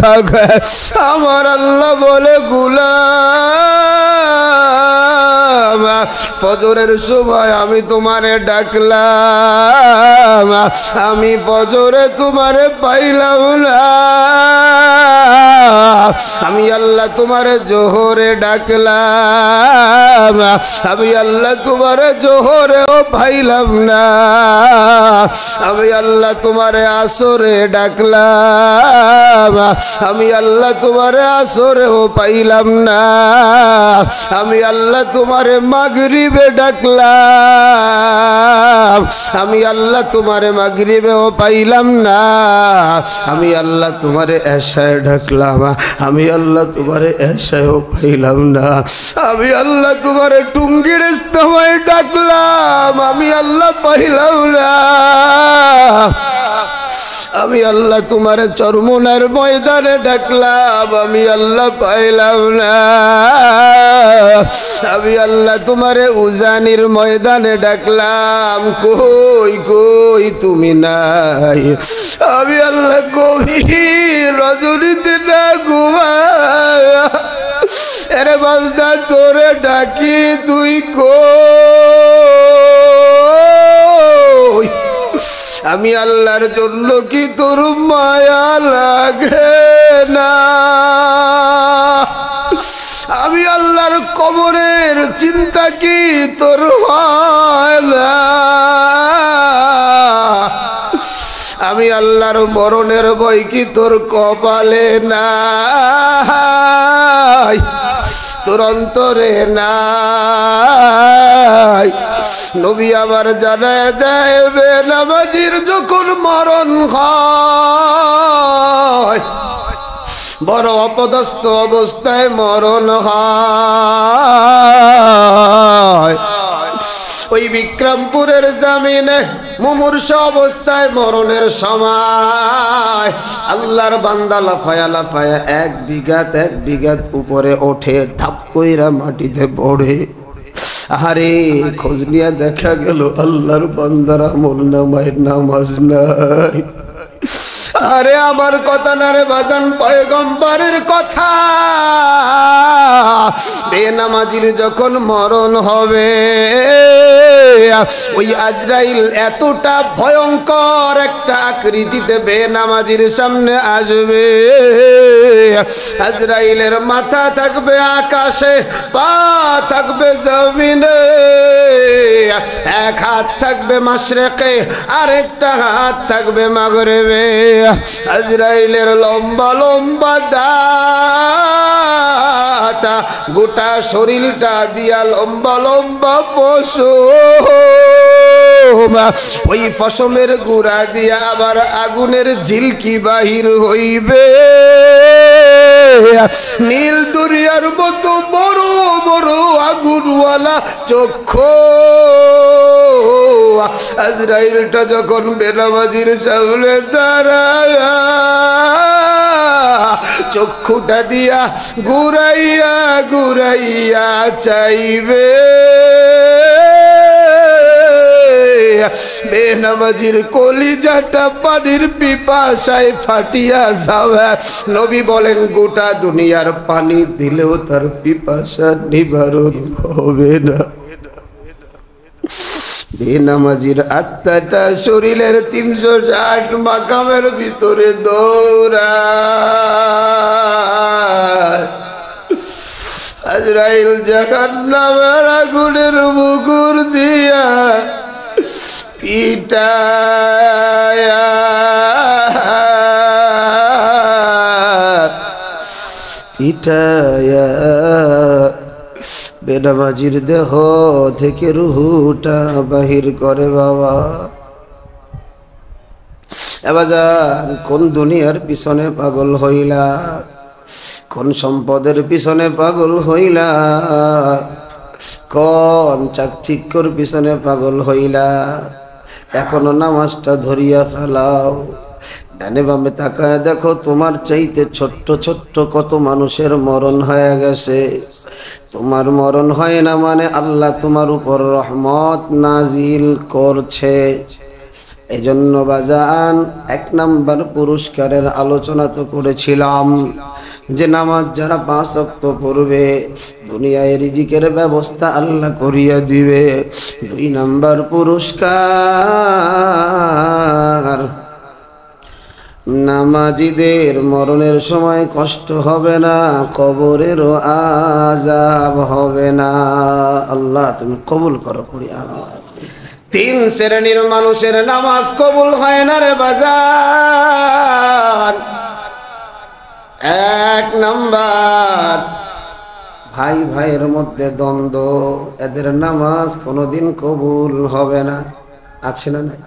থাকে। আমার আল্লাহ বলে গোলাম ফজরের সময় আমি তোমারে ডাকলাম, আমি ফজরে তোমারে পাইলাম না, আমি আল্লাহ তোমারে জোহরে ডাকলাম, আমি আল্লাহ তোমারে জোহরেও পাইলাম না, আমি আল্লাহ তোমারে আসরে ডাকলাম, আমি আল্লাহ তোমারে আসরেও পাইলাম না, আমি আল্লাহ তোমারে মাগরিবে ডাকলাম, আমি আল্লাহ তোমারে মাগরিবেও পাইলাম না, আমি আল্লাহ তোমারে এশায় ডাকলাম, আমি আল্লাহ তোমারে এশায়ও পাইলাম না, আমি আল্লাহ তোমারে টুঙ্গির ইস্তেমায় ডাকলাম, আমি আল্লাহ পাইলাম না, আমি আল্লাহ তোমারে চরমোনার ময়দানে ডাকলাম, আমি আল্লাহ পাইলাম না, আমি আল্লাহ তোমারে উজানির ময়দানে ডাকলাম, কই কই তুমি নাই, আমি আল্লাহ গভীর রজনীতে না ঘুমায় এরে বান্দা তোরে ডাকি তুই কই, আমি আল্লাহর জন্য কি তোর মায়া লাগে না, আমি আল্লাহর কবরের চিন্তা কি তোর হয় না, আমি আল্লাহর মরণের ভয় কি তোর কপালে নাই, তোর অন্তরে নাই। নবী আমার জানায় দেয় বেনামাজির যখন মরণ হয় বড় অপদস্থ অবস্থায় মরণ হয়, ওই বিক্রমপুরের জমিনে মুমূর্ষ অবস্থায় মরণের সময় আল্লাহর বান্দা লাফায়া লাফায়া এক বিঘাত উপরে ওঠে, ধাপ কইরা মাটিতে পড়ে, আরে খোঁজ নিয়ে দেখা গেল আল্লাহর বান্দার আমলনামায় নামাজ নাই। আরে আমার কথা না রে বাজান, পয়গম্বরের কথা, বেনামাজির যখন মরণ হবে ওই আজরাইল এতটা ভয়ঙ্কর একটা আকৃতিতে বেনামাজির সামনে আসবে, আজরাইলের মাথা থাকবে আকাশে, পা থাকবে জমিনে, এক হাত থাকবে মাশরিকে, আরেকটা হাত থাকবে মাগরিবে, আজরাইলের লম্বা লম্বা দাঁত, গোটা শরীরটা দিয়া লম্বা লম্বা পশম, ওই পশমের গুড়া দিয়া আবার আগুনের ঝিলকি বাহির হইবে, নীল দরিয়ার মতো বড় বড় আগুনওয়ালা চক্ষু, আজরাইলটা যখন বেনামাজির সামনে দাঁড়ায় চক্ষুটা দিয়া ঘুরাইয়া ঘুরাইয়া চাইবে, বেনামাজির কলিজাটা পানির পিপাসায় ফাটিয়া যাবে। নবী বলেন গোটা দুনিয়ার পানি দিলেও তার পিপাসা নিবারণ হবে না। বেনামাজির আত্মাটা শরীরের 360 মাকামের ভিতরে দৌড়ায়, আজরাইল জাহান্নামের আগুনের মুকুর দিয়া পিটায়া পিটায়া বেনামাজির দেহ থেকে রুহুটা বাহির করে। বাবা এবাজান কোন দুনিয়ার পিছনে পাগল হইলা, কোন সম্পদের পিছনে পাগল হইলা, কোন চাকচিক্যর পিছনে পাগল হইলা, এখনো নামাজটা ধরিয়া ফেলাও। ডানে বামে তাকায় দেখো তোমার চাইতে ছোট্ট ছোট্ট কত মানুষের মরণ হয়ে গেছে। তোমার মরণ হয় না মানে আল্লাহ তোমার উপর রহমত নাজিল করছে। এই জন্য বাজান 1 নাম্বার পুরস্কারের আলোচনা তো করেছিলাম যে নামাজ যারা 5 ওয়াক্ত পড়বে দুনিয়ায় রিজিকের ব্যবস্থা আল্লাহ করিয়া দিবে। 2 নাম্বার পুরস্কার, নামাজিদের মরণের সময় কষ্ট হবে না, কবরেরও আযাব হবে না। আল্লাহ তুমি কবুল করো পড়ি আমিন। 3 শ্রেণীর মানুষের নামাজ কবুল হয় না রে বাজার। 1 নাম্বার, ভাই ভাইয়ের মধ্যে দ্বন্দ্ব, এদের নামাজ কোনোদিন কবুল হবে না। আছে না নাই?